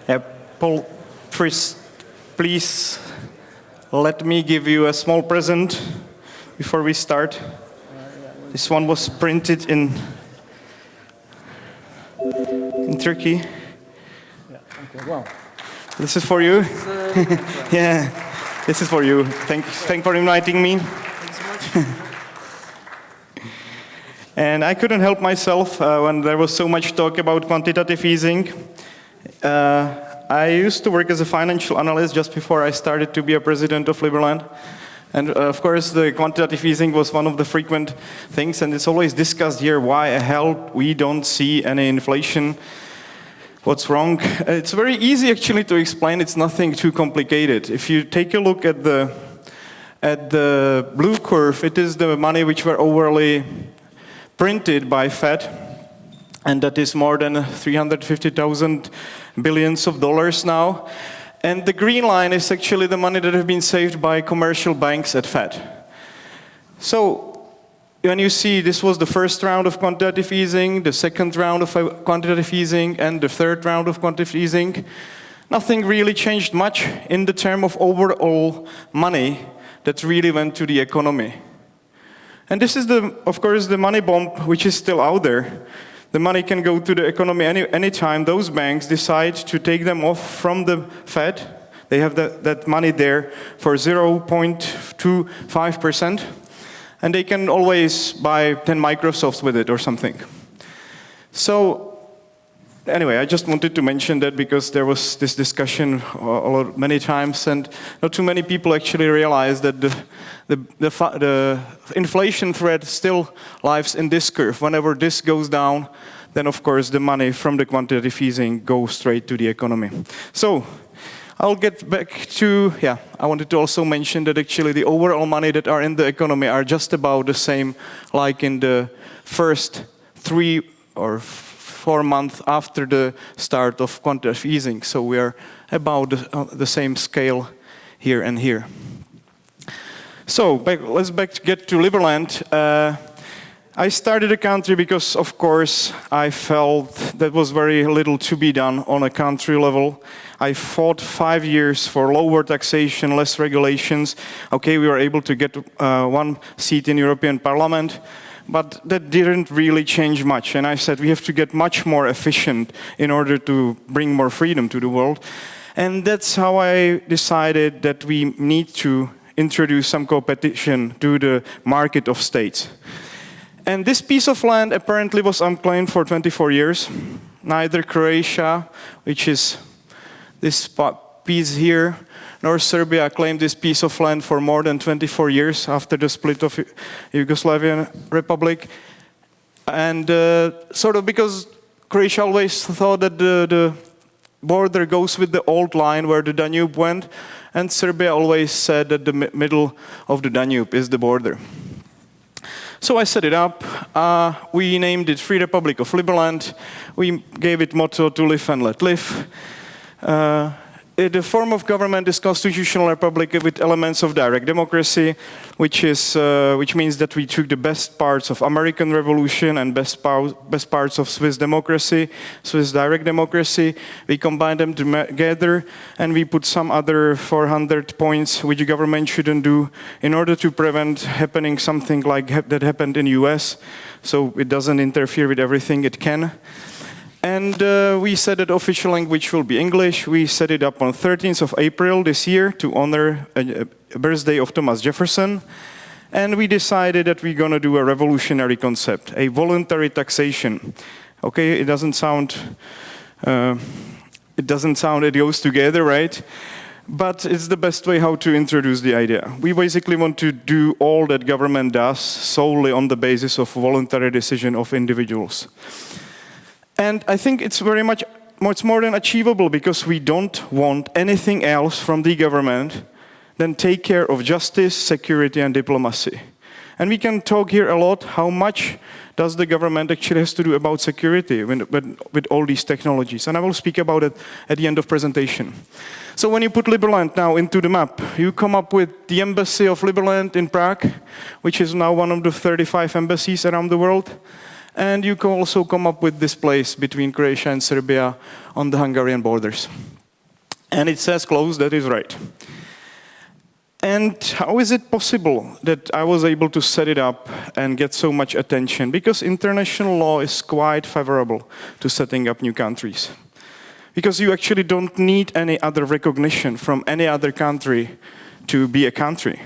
Yeah, Paul, first, please let me give you a small present before we start. This one was printed in Turkey. Yeah, okay, wow. This is for you. Yeah, this is for you. Thanks for inviting me. Thanks so much. And I couldn't help myself when there was so much talk about quantitative easing. I used to work as a financial analyst just before I started to be a president of Liberland. And of course, the quantitative easing was one of the frequent things, and it's always discussed here why the hell we don't see any inflation. What's wrong? It's very easy actually to explain. It's nothing too complicated. If you take a look at the blue curve, it is the money which were overly printed by Fed, and that is more than 350,000 billions of dollars now. And the green line is actually the money that have been saved by commercial banks at Fed. So when you see this was the first round of quantitative easing, the second round of quantitative easing, and the third round of quantitative easing, nothing really changed much in the term of overall money that really went to the economy. And this is, of course, the money bomb which is still out there. The money can go to the economy anytime those banks decide to take them off from the Fed. They have that money there for 0.25%. And they can always buy 10 Microsofts with it or something. So anyway, I just wanted to mention that because there was this discussion many times, and not too many people actually realize that the inflation threat still lies in this curve. Whenever this goes down, then of course the money from the quantitative easing goes straight to the economy. So I'll get back to, I wanted to also mention that actually the overall money that are in the economy are just about the same like in the first 3 or 4 months after the start of quantitative easing. So we are about the same scale here and here. So let's get to Liberland. I started a country because, of course, I felt there was very little to be done on a country level. I fought 5 years for lower taxation, less regulations. Okay, we were able to get 1 seat in European Parliament, but that didn't really change much. And I said we have to get much more efficient in order to bring more freedom to the world. And that's how I decided that we need to introduce some competition to the market of states. And this piece of land apparently was unclaimed for 24 years. Neither Croatia, which is this piece here, nor Serbia claimed this piece of land for more than 24 years after the split of Yugoslavian Republic. And sort of because Croatia always thought that the border goes with the old line where the Danube went, and Serbia always said that the middle of the Danube is the border. So I set it up. We named it Free Republic of Liberland. We gave it motto to live and let live. The form of government is constitutional republic with elements of direct democracy, which means that we took the best parts of American Revolution and best parts of Swiss democracy, Swiss direct democracy. We combined them together, and we put some other 400 points which the government shouldn't do in order to prevent happening something like that happened in the US, so it doesn't interfere with everything it can. And we said that official language will be English. We set it up on 13th of April this year to honor a birthday of Thomas Jefferson. And we decided that we're going to do a revolutionary concept, a voluntary taxation. Okay, it doesn't sound, it goes together, right? But it's the best way how to introduce the idea. We basically want to do all that government does solely on the basis of voluntary decision of individuals. And I think it's much more than achievable because we don't want anything else from the government than take care of justice, security, and diplomacy. And we can talk here a lot how much does the government actually has to do about security with all these technologies. And I will speak about it at the end of presentation. So when you put Liberland now into the map, you come up with the embassy of Liberland in Prague, which is now one of the 35 embassies around the world. And you can also come up with this place between Croatia and Serbia on the Hungarian borders. And it says closed, that is right. And how is it possible that I was able to set it up and get so much attention? Because international law is quite favorable to setting up new countries. Because you actually don't need any other recognition from any other country to be a country.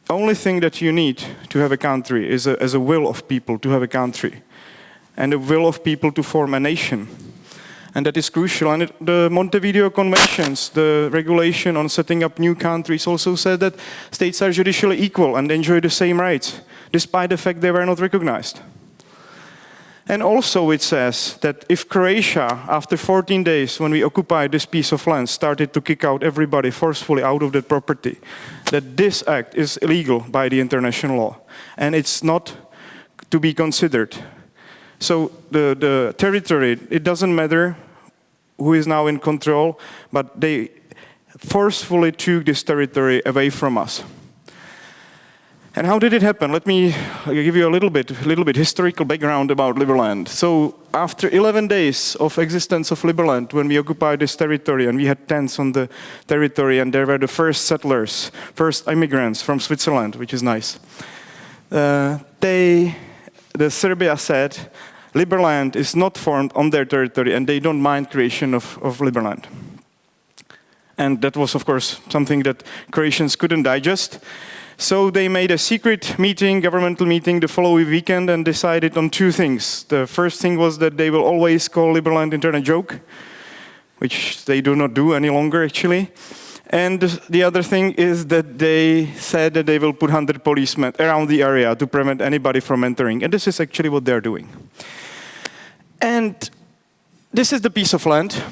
Only thing that you need to have a country is a will of people to have a country, and a will of people to form a nation. And that is crucial. And the Montevideo Conventions, the regulation on setting up new countries, also said that states are judicially equal and enjoy the same rights, despite the fact they were not recognized. And also it says that if Croatia, after 14 days, when we occupied this piece of land, started to kick out everybody forcefully out of that property, that this act is illegal by the international law, and it's not to be considered. So the territory, it doesn't matter who is now in control, but they forcefully took this territory away from us. And how did it happen? Let me give you a little bit historical background about Liberland. So after 11 days of existence of Liberland, when we occupied this territory, and we had tents on the territory, and there were the first settlers, first immigrants from Switzerland, which is nice. The Serbia said, Liberland is not formed on their territory, and they don't mind creation of Liberland. And that was, of course, something that Croatians couldn't digest. So they made a secret meeting, governmental meeting, the following weekend, and decided on two things. The first thing was that they will always call Liberland internet joke, which they do not do any longer, actually. And the other thing is that they said that they will put 100 policemen around the area to prevent anybody from entering. And this is actually what they're doing. And this is the piece of land.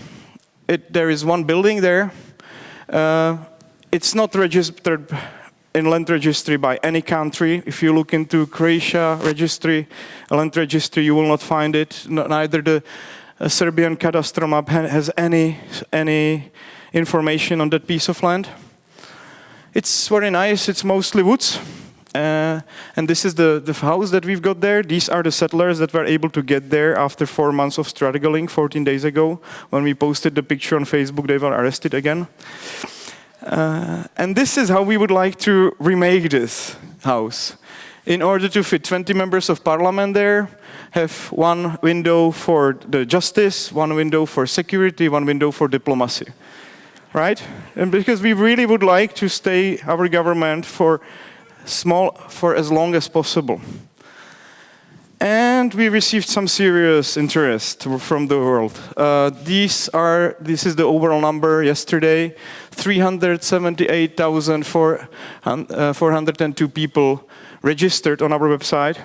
There is one building there. It's not registered in land registry by any country. If you look into Croatia registry, land registry, you will not find it. Neither the Serbian cadastral map has any information on that piece of land. It's very nice. It's mostly woods. And this is the house that we've got there. These are the settlers that were able to get there after 4 months of struggling 14 days ago. When we posted the picture on Facebook, they were arrested again. And this is how we would like to remake this house. In order to fit 20 members of parliament there, have one window for the justice, one window for security, one window for diplomacy. Right? And because we really would like to stay our government for as long as possible. And we received some serious interest from the world. This is the overall number yesterday, 378,402 people registered on our website,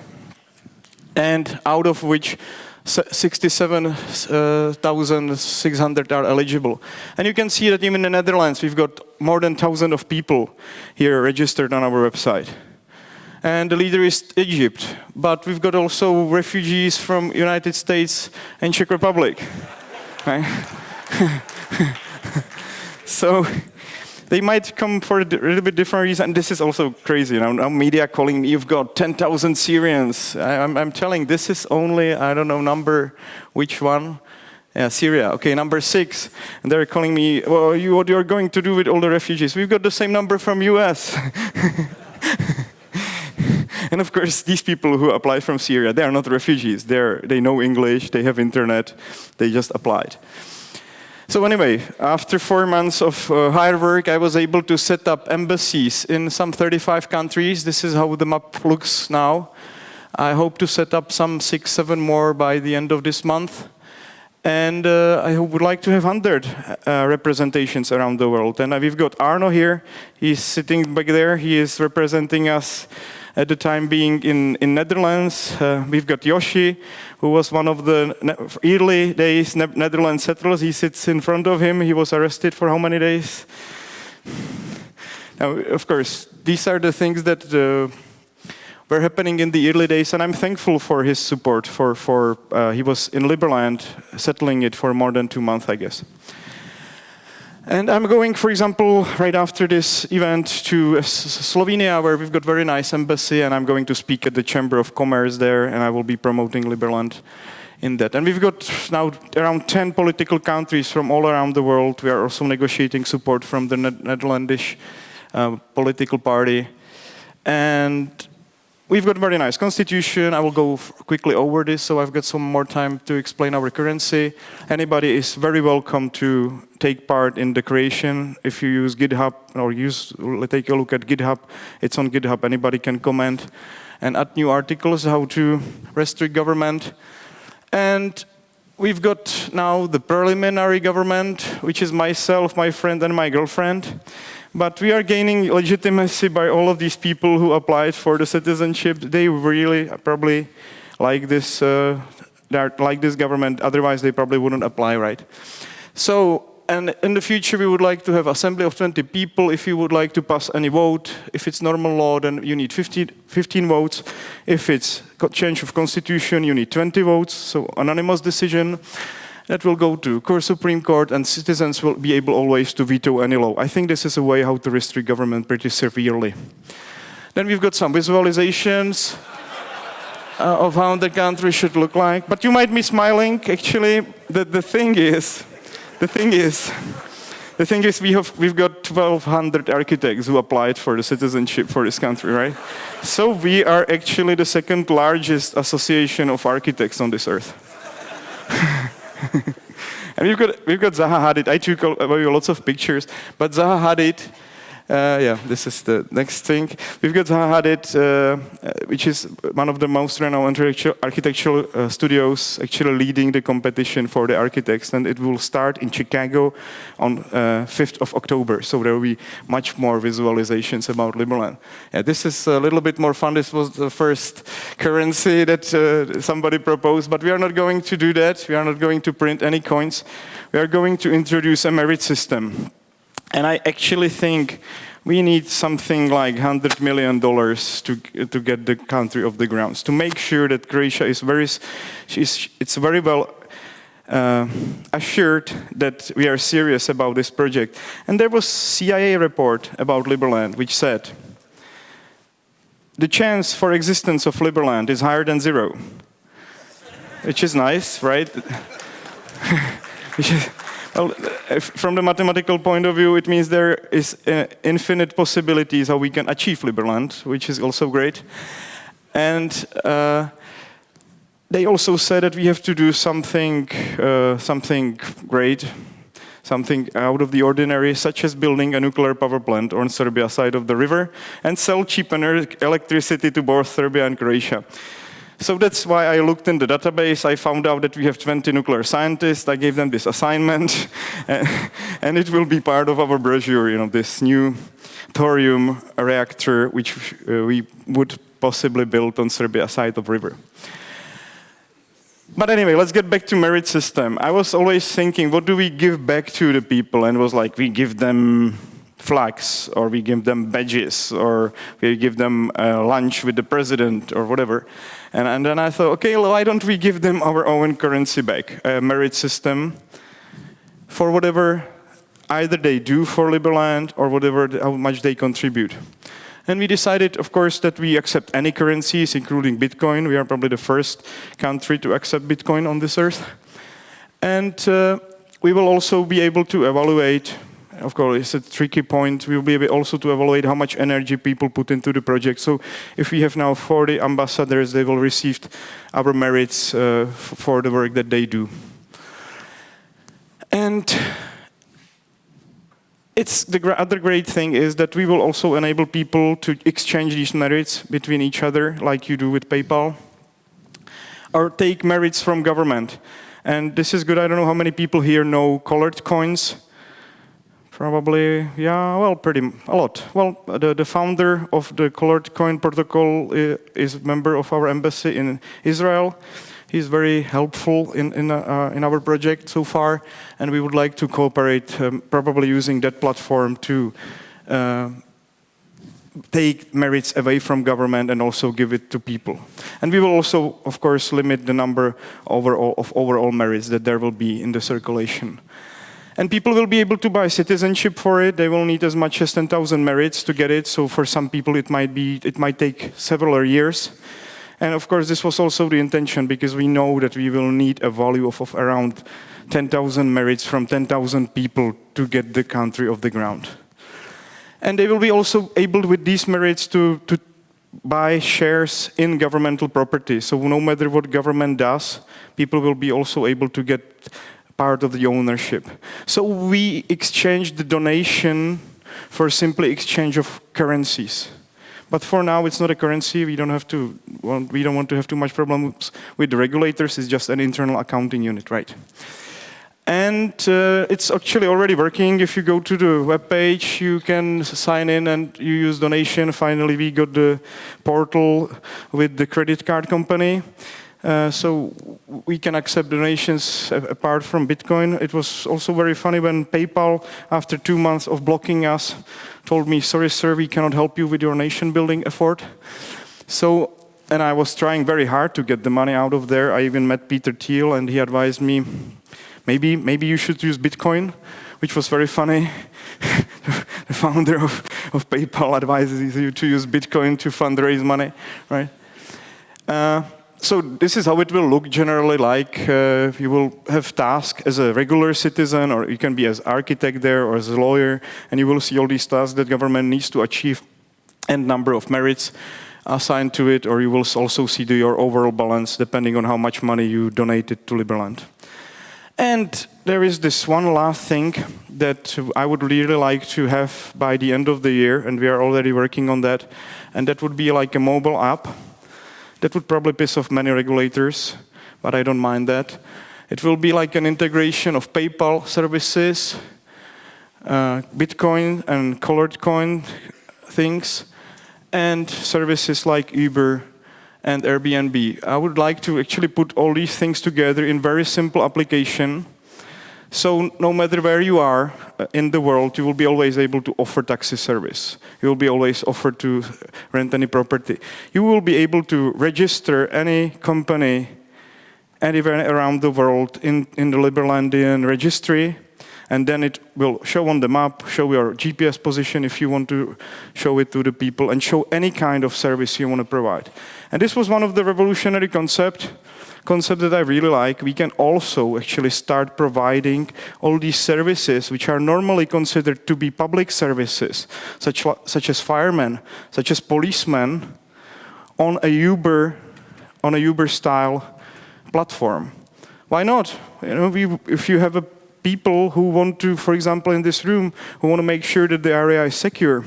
and out of which 67,600 are eligible. And you can see that even in the Netherlands, we've got more than 1,000 of people here registered on our website. And the leader is Egypt, but we've got also refugees from United States and Czech Republic. Right? So they might come for a little bit different reason. This is also crazy. Now media calling me, you've got 10,000 Syrians. I'm telling, this is only, I don't know, number, which one? Yeah, Syria. Okay, number 6. And they're calling me, well, what you're going to do with all the refugees? We've got the same number from US. And of course, these people who applied from Syria, they are not refugees. They know English, they have internet, they just applied. So anyway, after 4 months of hard work, I was able to set up embassies in some 35 countries. This is how the map looks now. I hope to set up some 6, 7 more by the end of this month. And I would like to have 100 representations around the world. And we've got Arno here. He's sitting back there. He is representing us at the time being in Netherlands. We've got Yoshi, who was one of the early days Netherlands settlers. He sits in front of him. He was arrested for how many days? Now, of course, these are the things that were happening in the early days, and I'm thankful for his support. He was in Liberland, settling it for more than 2 months, I guess. And I'm going, for example, right after this event to Slovenia, where we've got very nice embassy, and I'm going to speak at the Chamber of Commerce there, and I will be promoting Liberland in that. And we've got now around 10 political countries from all around the world. We are also negotiating support from the Netherlandish political party. And we've got a very nice constitution. I will go quickly over this, so I've got some more time to explain our currency. Anybody is very welcome to take part in the creation. If you use GitHub or take a look at GitHub, it's on GitHub. Anybody can comment and add new articles how to restrict government. And we've got now the preliminary government, which is myself, my friend, and my girlfriend. But we are gaining legitimacy by all of these people who applied for the citizenship. They really probably like this, like this government. Otherwise, they probably wouldn't apply, right? So, and in the future, we would like to have assembly of 20 people. If you would like to pass any vote, if it's normal law, then you need 15 votes. If it's change of constitution, you need 20 votes. So anonymous decision. That will go to Supreme Court, and citizens will be able always to veto any law. I think this is a way how to restrict government pretty severely. Then we've got some visualizations of how the country should look like. But you might be smiling. Actually, the thing is, we've got 1,200 architects who applied for the citizenship for this country, right? So we are actually the second largest association of architects on this earth. And we've got Zaha Hadid. I took lots of pictures, but Zaha Hadid, this is the next thing. We've got Zaha Hadid, which is one of the most renowned architectural studios, actually leading the competition for the architects, and it will start in Chicago on 5th of October. So there will be much more visualizations about Liberland. Yeah, this is a little bit more fun. This was the first currency that somebody proposed, but we are not going to do that. We are not going to print any coins. We are going to introduce a merit system. And I actually think we need something like $100 million to get the country off the grounds, to make sure that Croatia is very well assured that we are serious about this project. And there was a CIA report about Liberland which said, the chance for existence of Liberland is higher than 0. Which is nice, right? Well, from the mathematical point of view, it means there is infinite possibilities how we can achieve Liberland, which is also great. And they also said that we have to do something great, something out of the ordinary, such as building a nuclear power plant on Serbia's side of the river and sell cheap electricity to both Serbia and Croatia. So that's why I looked in the database. I found out that we have 20 nuclear scientists. I gave them this assignment, and it will be part of our brochure, this new thorium reactor, which we would possibly build on Serbia's side of the river. But anyway, let's get back to merit system. I was always thinking, what do we give back to the people? And it was like, we give them flags, or we give them badges, or we give them lunch with the president, or whatever. And then I thought, okay, why don't we give them our own currency back, a merit system, for whatever either they do for Liberland, or how much they contribute. And we decided, of course, that we accept any currencies, including Bitcoin. We are probably the first country to accept Bitcoin on this earth. And we will also be able to evaluate. Of course, it's a tricky point. We will be able also to evaluate how much energy people put into the project. So if we have now 40 ambassadors, they will receive our merits for the work that they do. And the other great thing is that we will also enable people to exchange these merits between each other, like you do with PayPal, or take merits from government. And this is good. I don't know how many people here know colored coins. Probably, yeah, well, a lot. Well, the founder of the Colored Coin Protocol is a member of our embassy in Israel. He's very helpful in our project so far, and we would like to cooperate, probably using that platform to take merits away from government and also give it to people. And we will also, of course, limit the number of overall merits that there will be in the circulation. And people will be able to buy citizenship for it. They will need as much as 10,000 merits to get it. So for some people, it might take several years. And of course, this was also the intention, because we know that we will need a value of around 10,000 merits from 10,000 people to get the country off the ground. And they will be also able, with these merits, to buy shares in governmental property. So no matter what government does, people will be also able to get part of the ownership. So we exchange the donation for simply exchange of currencies. But for now, it's not a currency. We don't want to have too much problems with the regulators. It's just an internal accounting unit, right? And it's actually already working. If you go to the webpage, you can sign in and you use donation. Finally, we got the portal with the credit card company. So we can accept donations apart from Bitcoin. It was also very funny when PayPal, after 2 months of blocking us, told me, sorry, sir, we cannot help you with your nation building effort. So, and I was trying very hard to get the money out of there. I even met Peter Thiel, and he advised me, maybe you should use Bitcoin, which was very funny. The founder of PayPal advises you to use Bitcoin to fundraise money, right? So this is how it will look generally like. You will have tasks as a regular citizen, or you can be as architect there or as a lawyer, and you will see all these tasks that government needs to achieve and number of merits assigned to it, or you will also see your overall balance depending on how much money you donated to Liberland. And there is this one last thing that I would really like to have by the end of the year, and we are already working on that, and that would be like a mobile app. That would probably piss off many regulators, but I don't mind that. It will be like an integration of PayPal services, Bitcoin and colored coin things, and services like Uber and Airbnb. I would like to actually put all these things together in very simple application. So no matter where you are in the world, you will be always able to offer taxi service. You will be always offered to rent any property. You will be able to register any company anywhere around the world in the Liberlandian registry, and then it will show on the map, show your GPS position if you want to show it to the people, and show any kind of service you want to provide. And this was one of the revolutionary concept that I really like. We can also actually start providing all these services which are normally considered to be public services, such as firemen, such as policemen, on a Uber-style platform. Why not? You know, if you have people who want to, for example, in this room, who want to make sure that the area is secure,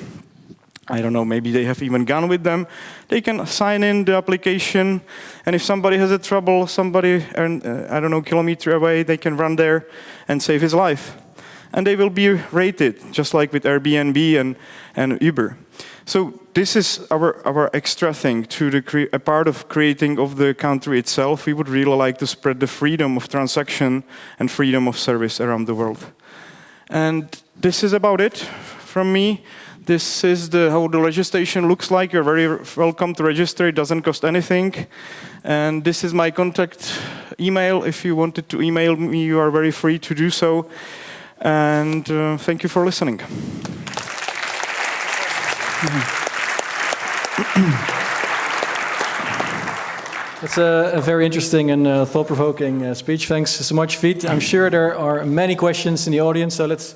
I don't know, maybe they have even gun with them, they can sign in the application, and if somebody has a trouble, somebody, I don't know, kilometer away, they can run there and save his life. And they will be rated, just like with Airbnb and Uber. So this is our extra thing to a part of creating of the country itself. We would really like to spread the freedom of transaction and freedom of service around the world. And this is about it from me. This is how the registration looks like. You're very welcome to register. It doesn't cost anything. And this is my contact email. If you wanted to email me, you are very free to do so. And thank you for listening. That's a very interesting and thought-provoking speech. Thanks so much, Vit. I'm sure there are many questions in the audience, so let's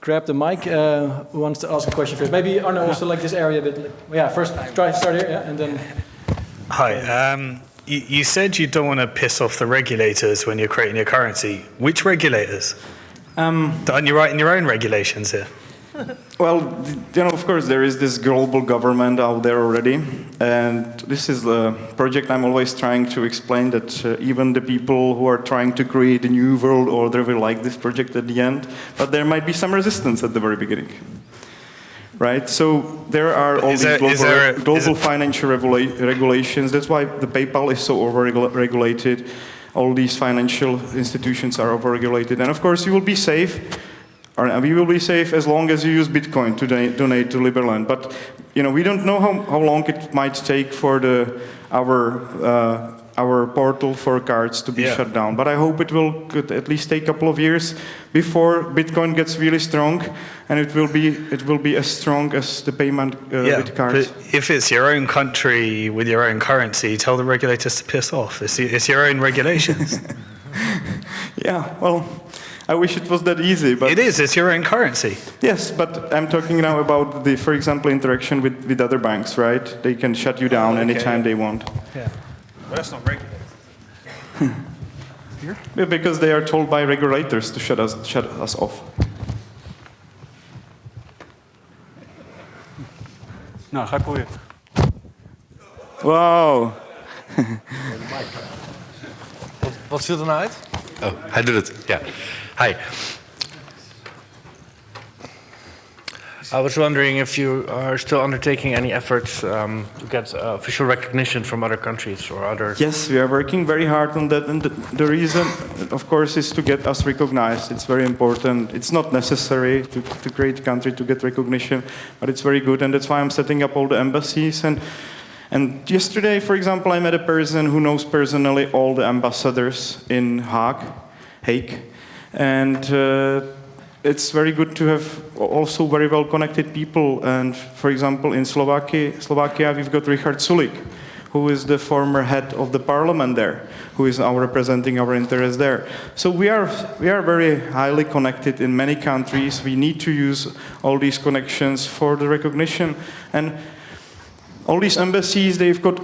grab the mic. Who wants to ask a question first? Maybe Arno also like this area a bit. Yeah, first try to start here, yeah, and then. Hi. You said you don't want to piss off the regulators when you're creating your currency. Which regulators? Aren't you writing your own regulations here? Well, you know, of course, there is this global government out there already, and this is the project I'm always trying to explain that even the people who are trying to create a new world order will like this project at the end, but there might be some resistance at the very beginning, right? So there are all these global financial regulations. That's why the PayPal is so over-regulated. All these financial institutions are over-regulated, and of course, you will be safe. We will be safe as long as you use Bitcoin to donate to Liberland. But you know, we don't know how long it might take for our our portal for cards to be shut down. But I hope could at least take a couple of years before Bitcoin gets really strong, and it will be as strong as the payment with cards. But if it's your own country with your own currency, tell the regulators to piss off. It's your own regulations. Yeah, well, I wish it was that easy, but it is. It's your own currency. Yes, but I'm talking now about for example, interaction with other banks, right? They can shut you down anytime they want. Yeah, well, that's not regulated. Yeah, because they are told by regulators to shut us off. Nou, ga je proberen. Wow. Wat viel er nou uit? Oh, hij doet het. Ja. Hi. I was wondering if you are still undertaking any efforts to get official recognition from other countries or other... Yes, we are working very hard on that, and the reason, of course, is to get us recognized. It's very important. It's not necessary to create a country to get recognition, but it's very good, and that's why I'm setting up all the embassies. And yesterday, for example, I met a person who knows personally all the ambassadors in Hague, and it's very good to have also very well-connected people. And for example, in Slovakia, we've got Richard Sulik, who is the former head of the parliament there, who is now representing our interests there. So we are very highly connected in many countries. We need to use all these connections for the recognition. And all these embassies, they've got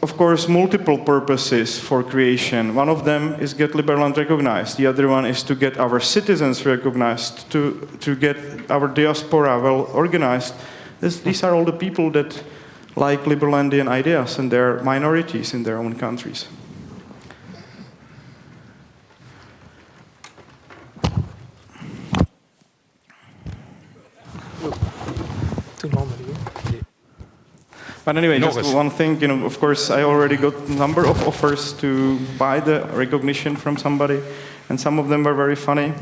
of course, multiple purposes for creation. One of them is get Liberland recognized. The other one is to get our citizens recognized, to get our diaspora well organized. These are all the people that like Liberlandian ideas, and they're minorities in their own countries. But anyway, just one thing, of course, I already got a number of offers to buy the recognition from somebody, and some of them were very funny.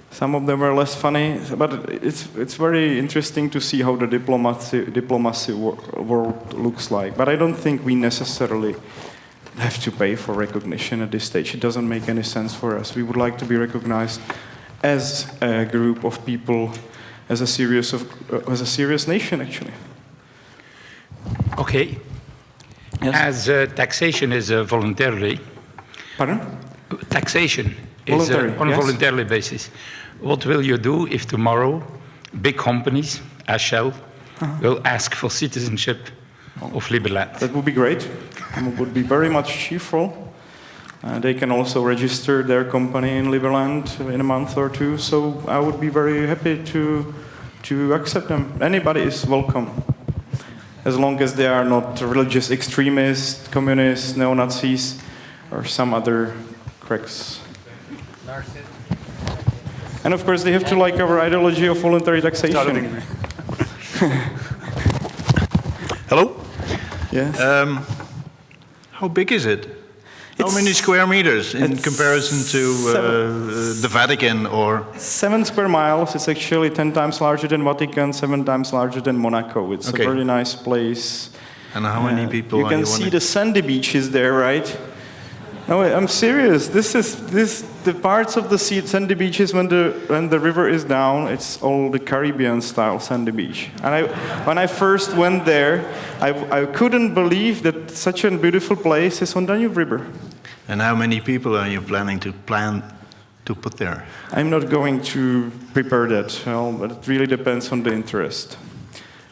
Some of them were less funny, but it's very interesting to see how the diplomacy world looks like. But I don't think we necessarily have to pay for recognition at this stage. It doesn't make any sense for us. We would like to be recognized as a group of people, as a serious nation, actually. Okay. Yes. As taxation is voluntarily. Pardon? Taxation is Voluntary, on a yes. voluntarily basis. What will you do if tomorrow big companies, as Shell, will ask for citizenship of Liberland? That would be great. It would be very much cheerful. They can also register their company in Liberland in a month or two. So I would be very happy to accept them. Anybody is welcome, as long as they are not religious extremists, communists, neo-Nazis, or some other cracks. And of course, they have to like our ideology of voluntary taxation. Hello? Yes. How big is it? How many square meters in comparison to the Vatican or? 7 square miles. It's actually 10 times larger than Vatican, 7 times larger than Monaco. It's a very nice place. And how many people you can see the sandy beaches there, right? No, I'm serious. This the parts of the sandy beaches when the river is down. It's all the Caribbean style sandy beach. And when I first went there, I couldn't believe that such a beautiful place is on Danube River. And how many people are you planning to put there? I'm not going to prepare that, but it really depends on the interest.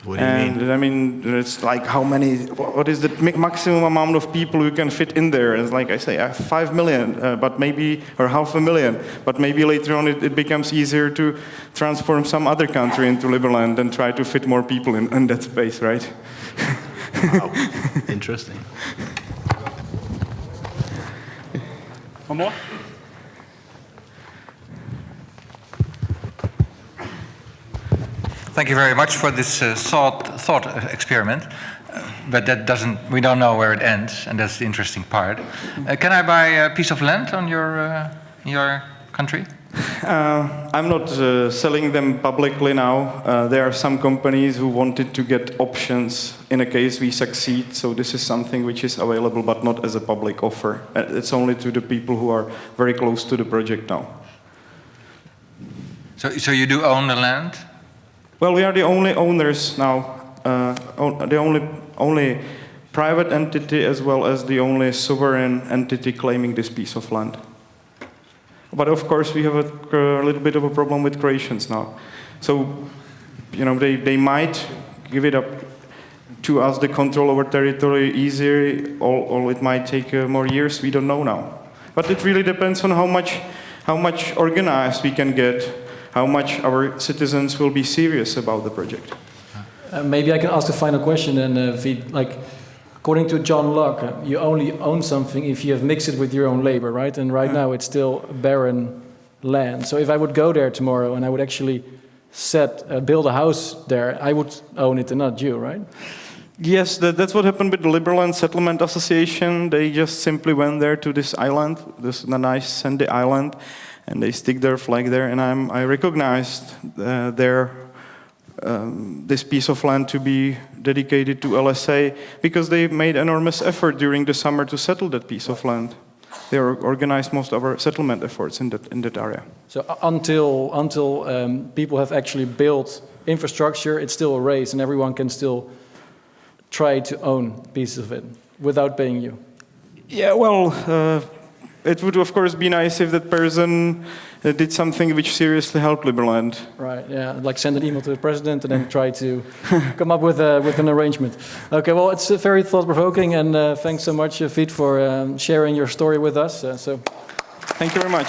What do you mean? I mean, it's like what is the maximum amount of people who can fit in there? And it's like I say, 5 million, but maybe, or 500,000, but maybe later on it becomes easier to transform some other country into Liberland and try to fit more people in that space, right? Wow, interesting. One more? Thank you very much for this thought experiment, but we don't know where it ends, and that's the interesting part. Can I buy a piece of land on in your country? I'm not selling them publicly now. There are some companies who wanted to get options in a case we succeed, so this is something which is available but not as a public offer. It's only to the people who are very close to the project now. So you do own the land? Well, we are the only owners now, the only private entity as well as the only sovereign entity claiming this piece of land. But of course, we have a little bit of a problem with Croatians now. So, you know, they might give it up to us, the control over territory, easier, or it might take more years. We don't know now. But it really depends on how much organized we can get, how much our citizens will be serious about the project. Maybe I can ask a final question, and Vit, like, according to John Locke, you only own something if you have mixed it with your own labor, right? And right now it's still barren land. So if I would go there tomorrow and I would actually build a house there, I would own it and not you, right? Yes, that's what happened with the Liberland Settlement Association. They just simply went there to this island, this nice sandy island, and they stick their flag there. And I recognized this piece of land to be dedicated to LSA because they made enormous effort during the summer to settle that piece of land. They organized most of our settlement efforts in that area. So until people have actually built infrastructure, it's still a race, and everyone can still try to own pieces of it without paying you. Yeah, well, it would of course be nice if that person did something which seriously helped Liberland. Right, yeah, like send an email to the president and then try to come up with an arrangement. Okay, well, it's very thought-provoking, and thanks so much, Vit, for sharing your story with us. Thank you very much.